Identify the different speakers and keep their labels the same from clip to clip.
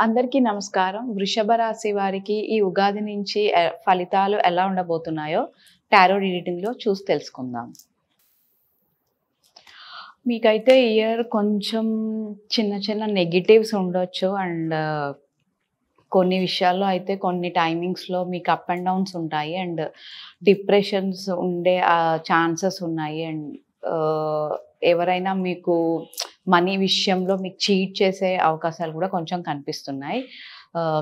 Speaker 1: అందరికీ నమస్కారం. వృషభ రాశి వారికి ఈ ఉగాది నుంచి ఫలితాలు ఎలా ఉండబోతున్నాయో టారో రీడింగ్‌లో చూసి తెలుసుకుందాం. మీకైతే ఇయర్ కొంచెం చిన్న చిన్న నెగెటివ్స్ ఉండొచ్చు. కొన్ని విషయాల్లో అయితే కొన్ని టైమింగ్స్‌లో మీకు అప్ అండ్ డౌన్స్ ఉంటాయి. డిప్రెషన్స్ ఉండే ఛాన్సెస్ ఉన్నాయి. ఆహ్, ఎవరైనా మీకు మనీ విషయంలో మీకు చీట్ చేసే అవకాశాలు కూడా కొంచెం కనిపిస్తున్నాయి.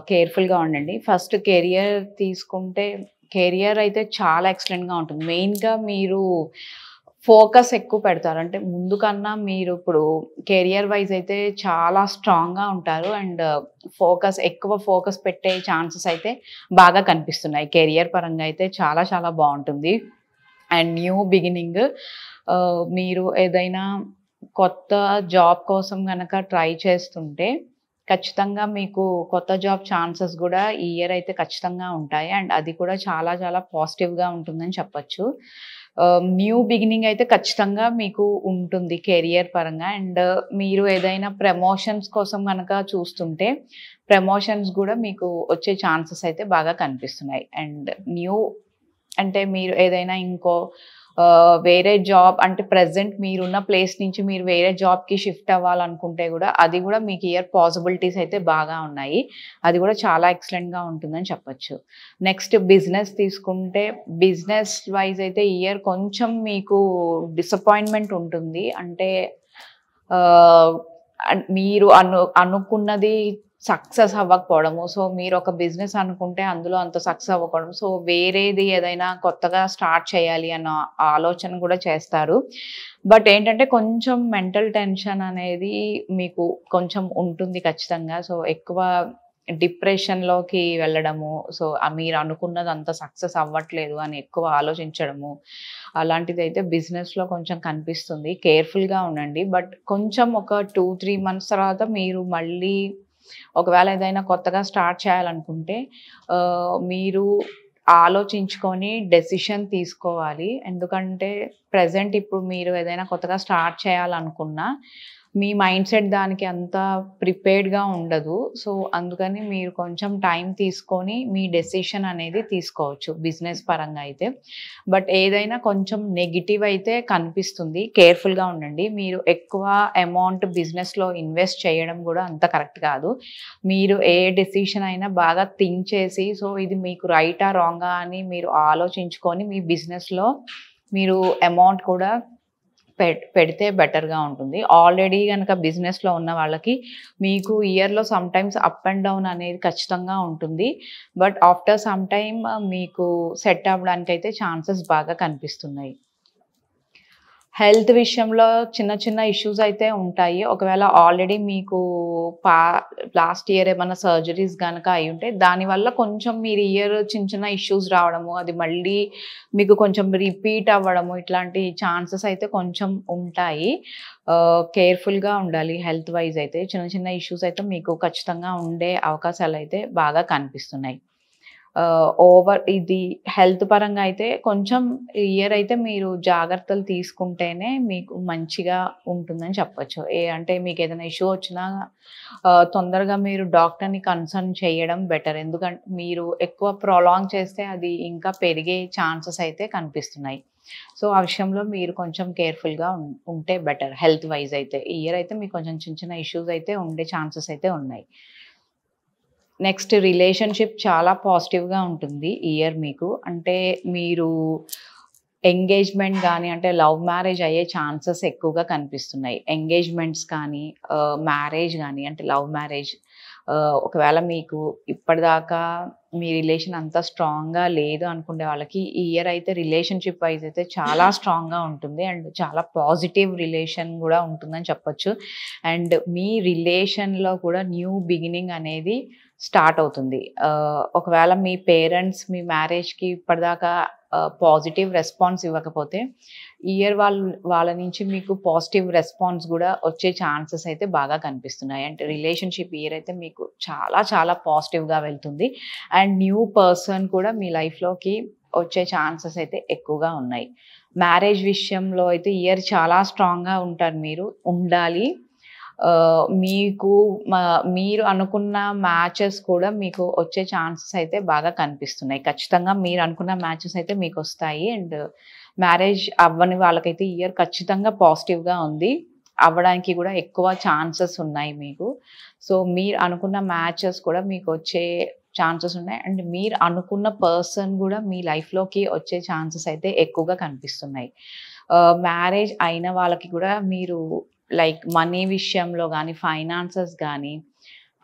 Speaker 1: కేర్‌ఫుల్‌గా ఉండండి. ఫస్ట్ కెరియర్ తీసుకుంటే కెరియర్ అయితే చాలా ఎక్సలెంట్‌గా ఉంటుంది. మెయిన్‌గా మీరు ఫోకస్ ఎక్కువ పెడతారు. అంటే ముందు కన్నా మీరు ఇప్పుడు కెరియర్ వైస్ అయితే చాలా స్ట్రాంగ్‌గా ఉంటారు. ఎక్కువ ఫోకస్ పెట్టే ఛాన్సెస్ అయితే బాగా కనిపిస్తున్నాయి. కెరియర్ పరంగా అయితే చాలా చాలా బావుంటుంది. న్యూ బిగినింగ్ మీరు ఏదైనా కొత్త జాబ్ కోసం గనక ట్రై చేస్తుంటే ఖచ్చితంగా మీకు కొత్త జాబ్ ఛాన్సెస్ గూడా ఈ ఇయర్ అయితే ఖచ్చితంగా ఉంటాయి. అది కూడా చాలా చాలా పాజిటివ్‌గా ఉంటుందని చెప్పొచ్చు. న్యూ బిగినింగ్ అయితే ఖచ్చితంగా మీకు ఉంటుంది కెరియర్ పరంగా. మీరు ఏదైనా ప్రమోషన్స్ కోసం గనక చూస్తుంటే ప్రమోషన్స్ గూడా మీకు వచ్చే ఛాన్సెస్ అయితే బాగా కనిపిస్తున్నాయి. న్యూ అంటే మీరు ఏదైనా వేరే జాబ్ అంటే ప్రెజెంట్ మీరున్న ప్లేస్ నుంచి మీరు వేరే జాబ్‌కి షిఫ్ట్ అవ్వాలనుకుంటే గూడా అది గూడా మీకు ఇయర్ పాసిబిలిటీస్ అయితే బాగా ఉన్నాయి. అది గూడా చాలా ఎక్సలెంట్‌గా ఉంటుందని చెప్పొచ్చు. నెక్స్ట్ బిజినెస్ తీసుకుంటే బిజినెస్ వైస్ అయితే ఇయర్ కొంచెం మీకు డిసప్పాయింట్‌మెంట్ ఉంటుంది. ఆహ్, మీరు అనుకున్నది సక్సెస్ అవ్వకపోవడము. మీరొక బిజినెస్ అనుకుంటే అందులో అంత సక్సెస్ అవ్వకపోవడం. వేరేది ఏదైనా కొత్తగా స్టార్ట్ చేయాలి అన్న ఆలోచన కూడా చేస్తారు. బట్ ఏంటంటే కొంచెం మెంటల్ టెన్షన్ అనేది మీకు కొంచెం ఉంటుంది ఖచ్చితంగా. ఎక్కువ డిప్రెషన్‌లోకి వెళ్ళడము. మీరు అనుకున్నది అంత సక్సెస్ అవ్వట్లేదు అని ఎక్కువ ఆలోచించడము. అలాంటిదైతే బిజినెస్‌లో కొంచెం కనిపిస్తుంది. కేర్‌ఫుల్‌గా ఉండండి. బట్ కొంచెం ఒక 2, 3 మంత్స్ తర్వాత మీరు మళ్ళీ ఒకవేళ ఏదైనా కొత్తగా స్టార్ట్ చేయాలనుకుంటే మీరు ఆలోచించుకొని డెసిషన్ తీసుకోవాలి. ఎందుకంటే ప్రెజెంట్ ఇప్పుడు మీరు ఏదైనా కొత్తగా స్టార్ట్ చేయాలనుకున్నా మీ మైండ్‌సెట్ దానికి అంత ప్రిపేర్డ్‌గా ఉండదు. అందుకని మీరు కొంచెం టైం తీసుకొని మీ డెసిషన్ అనేది తీసుకోవచ్చు బిజినెస్ పరంగా అయితే. బట్ ఏదైనా కొంచెం నెగెటివ్ అయితే కనిపిస్తుంది. కేర్‌ఫుల్‌గా ఉండండి. మీరు ఎక్కువ అమౌంట్ బిజినెస్‌లో ఇన్వెస్ట్ చేయడం గూడా అంత కరెక్ట్ కాదు. మీరు ఏ డెసిషన్ అయినా బాగా థింక్ చేసి ఇది మీకు రైటా? రాంగా? అని మీరు ఆలోచించుకొని మీ బిజినెస్‌లో మీరు అమౌంట్ కూడా పెడితే బెటర్‌గా ఉంటుంది. ఆల్రెడీ గనక బిజినెస్‌లో ఉన్న వాళ్ళకి మీకు ఇయర్‌లో సమ్‌టైమ్స్ అప్ అండ్ డౌన్ అనేది ఖచ్చితంగా ఉంటుంది. బట్ ఆఫ్టర్ సమ్ టైమ్ మీకు సెట్ అవ్వడానికైతే ఛాన్సెస్ బాగా కనిపిస్తున్నాయి. హెల్త్ విషయంలో చిన్న చిన్న ఇష్యూస్ అయితే ఉంటాయి. ఒకవేళ ఆల్రెడీ మీకు పా లాస్ట్ ఇయర్ ఏమన్నా సర్జరీస్ గనక అయ్యుంటే దానివల్ల కొంచెం మీరు ఇయర్ చిన్న చిన్న ఇష్యూస్ రావడము, అది మళ్ళీ మీకు కొంచెం రిపీట్ అవ్వడము ఇట్లాంటి ఛాన్సెస్ అయితే కొంచెం ఉంటాయి. కేర్‌ఫుల్‌గా ఉండాలి హెల్త్ వైస్ అయితే. చిన్న చిన్న ఇష్యూస్ అయితే మీకు ఖచ్చితంగా ఉండే అవకాశాలైతే బాగా కనిపిస్తున్నాయి. ఇది హెల్త్ పరంగా అయితే కొంచెం ఇయర్ అయితే మీరు జాగ్రత్తలు తీసుకుంటేనే మీకు మంచిగా ఉంటుందని చెప్పొచ్చు. అంటే మీకేదైనా ఇష్యూ వచ్చినా తొందరగా మీరు డాక్టర్‌ని కన్సల్ట్ చేయడం బెటర్. ఎందుకంటే మీరు ఎక్కువ ప్రొలాంగ్ చేస్తే అది ఇంకా పెరిగే ఛాన్సెస్ అయితే కనిపిస్తున్నాయి. ఆ విషయంలో మీరు కొంచెం కేర్‌ఫుల్‌గా ఉంటే బెటర్ హెల్త్ వైస్ అయితే. ఈ ఇయర్ అయితే మీకు కొంచెం చిన్న చిన్న ఇష్యూస్ అయితే ఉండే ఛాన్సెస్ అయితే ఉన్నాయి. నెక్స్ట్ రిలేషన్‌షిప్ చాలా పాజిటివ్‌గా ఉంటుంది ఈ ఇయర్ మీకు. అంటే మీరు ఎంగేజ్‌మెంట్ గాని అంటే లవ్ మ్యారేజ్ అయ్యే ఛాన్సెస్ ఎక్కువగా కనిపిస్తున్నాయి. ఎంగేజ్‌మెంట్స్ కానీ, మ్యారేజ్ గాని అంటే లవ్ మ్యారేజ్ ఒకవేళ మీకు ఇప్పటిదాకా మీ రిలేషన్ అంత స్ట్రాంగ్‌గా లేదు అనుకునే వాళ్ళకి ఈ ఇయర్ అయితే రిలేషన్‌షిప్ వైస్ అయితే చాలా స్ట్రాంగ్‌గా ఉంటుంది. చాలా పాజిటివ్ రిలేషన్ గూడా ఉంటుందని చెప్పొచ్చు. మీ రిలేషన్‌లో కూడా న్యూ బిగినింగ్ అనేది స్టార్ట్ అవుతుంది. ఒకవేళ మీ పేరెంట్స్ మీ మ్యారేజ్‌కి ఇప్పటిదాకా పాజిటివ్ రెస్పాన్స్ ఇవ్వకపోతే ఈ ఇయర్ వాళ్ళ నుంచి మీకు పాజిటివ్ రెస్పాన్స్ గూడా వచ్చే ఛాన్సెస్ అయితే బాగా కనిపిస్తున్నాయి. రిలేషన్‌షిప్ ఇయర్ అయితే మీకు చాలా చాలా పాజిటివ్‌గా వెళ్తుంది. న్యూ పర్సన్ కూడా మీ లైఫ్‌లోకి వచ్చే ఛాన్సెస్ అయితే ఎక్కువగా ఉన్నాయి. మ్యారేజ్ విషయంలో అయితే ఇయర్ చాలా స్ట్రాంగ్‌గా ఉంటారు మీరు. ఉండాలి. మీకు మీరు అనుకున్న మ్యాచెస్ కూడా మీకు వచ్చే ఛాన్సెస్ అయితే బాగా కనిపిస్తున్నాయి. ఖచ్చితంగా మీరు అనుకున్న మ్యాచెస్ అయితే మీకొస్తాయి. అండ్ మ్యారేజ్ అవ్వని వాళ్ళకైతే ఈ ఇయర్ ఖచ్చితంగా పాజిటివ్‌గా ఉంది. అవ్వడానికి కూడా ఎక్కువ ఛాన్సెస్ ఉన్నాయి మీకు. సో, మీరు అనుకున్న మ్యాచెస్ కూడా మీకొచ్చే ఛాన్సెస్ ఉన్నాయి. అండ్ మీరు అనుకున్న పర్సన్ గూడా మీ లైఫ్‌లోకి వచ్చే ఛాన్సెస్ అయితే ఎక్కువగా కనిపిస్తున్నాయి. మ్యారేజ్ అయిన వాళ్ళకి కూడా మీరు లైక్ మనీ విషయంలో గానీ, ఫైనాన్సెస్ గానీ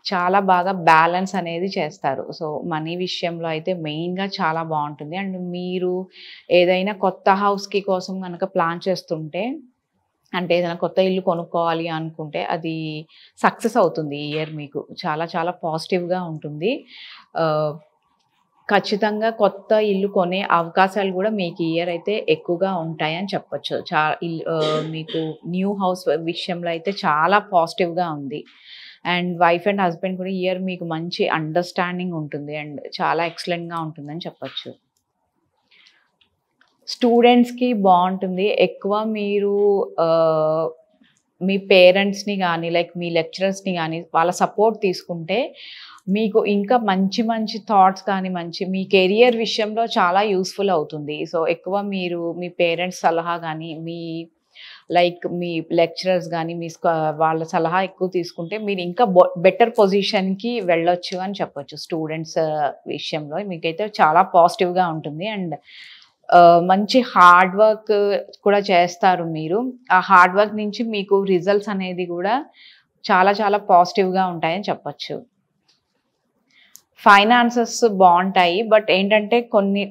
Speaker 1: చాలా బాగా బ్యాలెన్స్ అనేది చేస్తారు. సో, మనీ విషయంలో అయితే మెయిన్‌గా చాలా బావుంటుంది. అండ్ మీరు ఏదైనా కొత్త హౌస్‌కి కోసం గనక ప్లాన్ చేస్తుంటే అంటే ఏదైనా కొత్త ఇల్లు కొనుక్కోవాలి అనుకుంటే అది సక్సెస్ అవుతుంది ఈ ఇయర్ మీకు. చాలా చాలా పాజిటివ్‌గా ఉంటుంది. ఆహ్, ఖచ్చితంగా కొత్త ఇల్లు కొనే అవకాశాలు గూడా మీకు ఈ ఇయర్ అయితే ఎక్కువగా ఉంటాయని చెప్పొచ్చు. మీకు న్యూ హౌస్ విషయంలో అయితే చాలా పాజిటివ్‌గా ఉంది. అండ్ వైఫ్ అండ్ హస్బెండ్ కూడా ఈ ఇయర్ మీకు మంచి అండర్‌స్టాండింగ్ ఉంటుంది. అండ్ చాలా ఎక్సలెంట్‌గా ఉంటుందని చెప్పొచ్చు. స్టూడెంట్స్‌కి బావుంటుంది. ఎక్కువ మీరు ఆహ్, మీ పేరెంట్స్‌ని గానీ, లైక్ మీ లెక్చరర్స్‌ని గానీ, వాళ్ళ సపోర్ట్ తీసుకుంటే, మీకు ఇంకా మంచి మంచి థాట్స్ కానీ, మీ కెరియర్ విషయంలో చాలా యూజ్‌ఫుల్ అవుతుంది. సో, ఎక్కువ మీరు మీ పేరెంట్స్ సలహా గానీ, మీ లెక్చరర్స్ గానీ, వాళ్ళ సలహా ఎక్కువ తీసుకుంటే, మీరు ఇంకా బెటర్ పొజిషన్‌కి వెళ్ళొచ్చు అని చెప్పొచ్చు. స్టూడెంట్స్ విషయంలో మీకైతే చాలా పాజిటివ్‌గా ఉంటుంది. అండ్ మంచి హార్డ్ వర్క్ కూడా చేస్తారు మీరు. ఆ హార్డ్ వర్క్ నుంచి మీకు రిజల్ట్స్ అనేది గూడా చాలా చాలా పాజిటివ్‌గా ఉంటాయని చెప్పొచ్చు. ఫైనాన్సెస్ బావుంటాయి. బట్ ఏంటంటే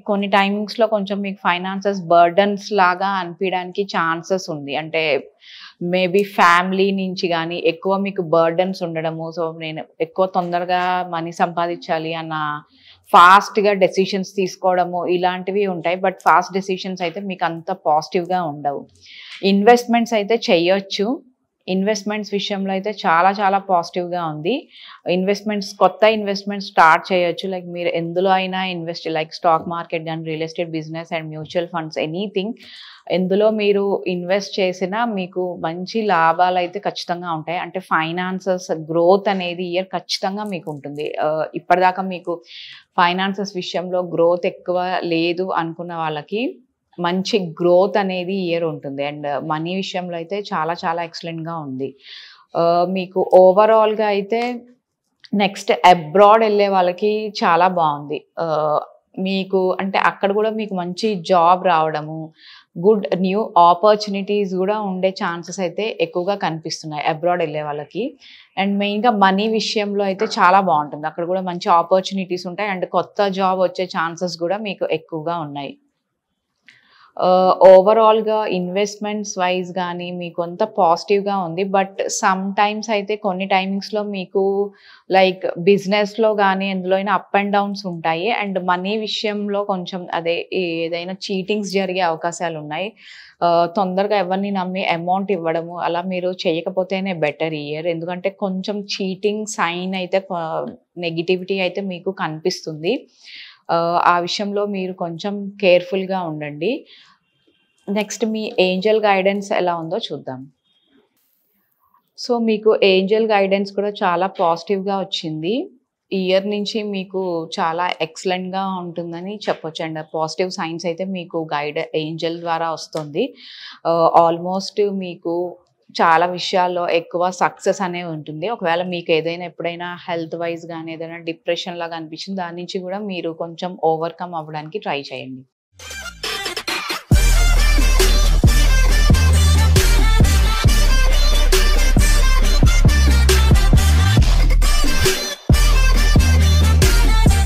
Speaker 1: కొన్ని టైమింగ్స్‌లో కొంచెం మీకు ఫైనాన్సెస్ బర్డెన్స్ లాగా అనిపియడానికి ఛాన్సెస్ ఉంది. అంటే మేబీ ఫ్యామిలీ నుంచి గానీ, ఎక్కువ మీకు బర్డెన్స్ ఉండడము. సో, నేను ఎక్కువ తొందరగా మనీ సంపాదించాలి అన్న ఫాస్ట్‌గా డెసిషన్స్ తీసుకోవడము ఇలాంటివి ఉంటాయి. బట్ ఫాస్ట్ డెసిషన్స్ అయితే మీకంత పాజిటివ్‌గా ఉండవు. ఇన్వెస్ట్‌మెంట్స్ అయితే చెయ్యొచ్చు. ఇన్వెస్ట్‌మెంట్స్ విషయంలో అయితే చాలా చాలా పాజిటివ్‌గా ఉంది. కొత్త ఇన్వెస్ట్‌మెంట్స్ స్టార్ట్ చేయొచ్చు. లైక్ మీరు ఎందులో అయినా లైక్ స్టాక్ మార్కెట్ గాని, real estate business and mutual funds anything ఎందులో మీరు ఇన్వెస్ట్ చేసినా మీకు మంచి లాభాలైతే ఖచ్చితంగా ఉంటాయి. అంటే ఫైనాన్సెస్ గ్రోత్ అనేది ఇయర్ ఖచ్చితంగా మీకుంటుంది. ఇప్పటిదాకా మీకు ఫైనాన్సెస్ విషయంలో గ్రోత్ ఎక్కువ లేదు అనుకున్న వాళ్ళకి మంచి గ్రోత్ అనేది ఈ ఇయర్ ఉంటుంది. అండ్ మనీ విషయంలో అయితే చాలా చాలా ఎక్సలెంట్‌గా ఉంది. మీకు ఓవరాల్‌గా అయితే నెక్స్ట్ అబ్రాడ్ ఎళ్ళే వాళ్ళకి చాలా బావుంది. మీకు అంటే అక్కడ గూడా మీకు మంచి జాబ్ రావడము, గుడ్ న్యూ ఆపర్చునిటీస్ గూడా ఉండే ఛాన్సెస్ అయితే ఎక్కువగా కనిపిస్తున్నాయి అబ్రాడ్ ఎళ్ళే వాళ్ళకి. అండ్ మెయిన్‌గా మనీ విషయంలో అయితే చాలా బావుంటుంది. అక్కడ గూడా మంచి ఆపర్చునిటీస్ ఉంటాయి. అండ్ కొత్త జాబ్ వచ్చే ఛాన్సెస్ గూడా మీకు ఎక్కువగా ఉన్నాయి. ఓవరాల్‌గా ఇన్వెస్ట్‌మెంట్స్ వైస్ గానీ మీకంతా పాజిటివ్‌గా ఉంది. బట్ సమ్‌టైమ్స్ అయితే కొన్ని టైమింగ్స్‌లో మీకు లైక్ బిజినెస్‌లో గానీ ఎందులో అయినా అప్ అండ్ డౌన్స్ ఉంటాయి. అండ్ మనీ విషయంలో కొంచెం ఏదైనా చీటింగ్స్ జరిగే అవకాశాలున్నాయి. తొందరగా ఎవరిని నమ్మి అమౌంట్ ఇవ్వడము అలా మీరు చేయకపోతేనే బెటర్ ఈ ఇయర్. ఎందుకంటే కొంచెం చీటింగ్ సైన్ అయితే నెగటివిటీ అయితే మీకు కనిపిస్తుంది. ఆ విషయంలో మీరు కొంచెం కేర్‌ఫుల్‌గా ఉండండి. నెక్స్ట్ మీ ఏంజెల్ గైడెన్స్ ఎలా ఉందో చూద్దాం. సో, మీకు ఏంజెల్ గైడెన్స్ కూడా చాలా పాజిటివ్‌గా వచ్చింది. ఈ ఇయర్ నుంచి మీకు చాలా ఎక్సలెంట్‌గా ఉంటుందని చెప్పొచ్చు. అండ్ పాజిటివ్ సైన్స్ అయితే మీకు ఏంజెల్ ద్వారా వస్తుంది. ఆల్మోస్ట్ మీకు చాలా విషయాల్లో ఎక్కువ సక్సెస్ అనేవి ఉంటుంది. ఒకవేళ మీకు ఏదైనా ఎప్పుడైనా హెల్త్ వైస్ గానీ, ఏదైనా డిప్రెషన్ లాగా అనిపించింది దాని నుంచి కూడా మీరు కొంచెం ఓవర్‌కమ్ అవ్వడానికి ట్రై చేయండి.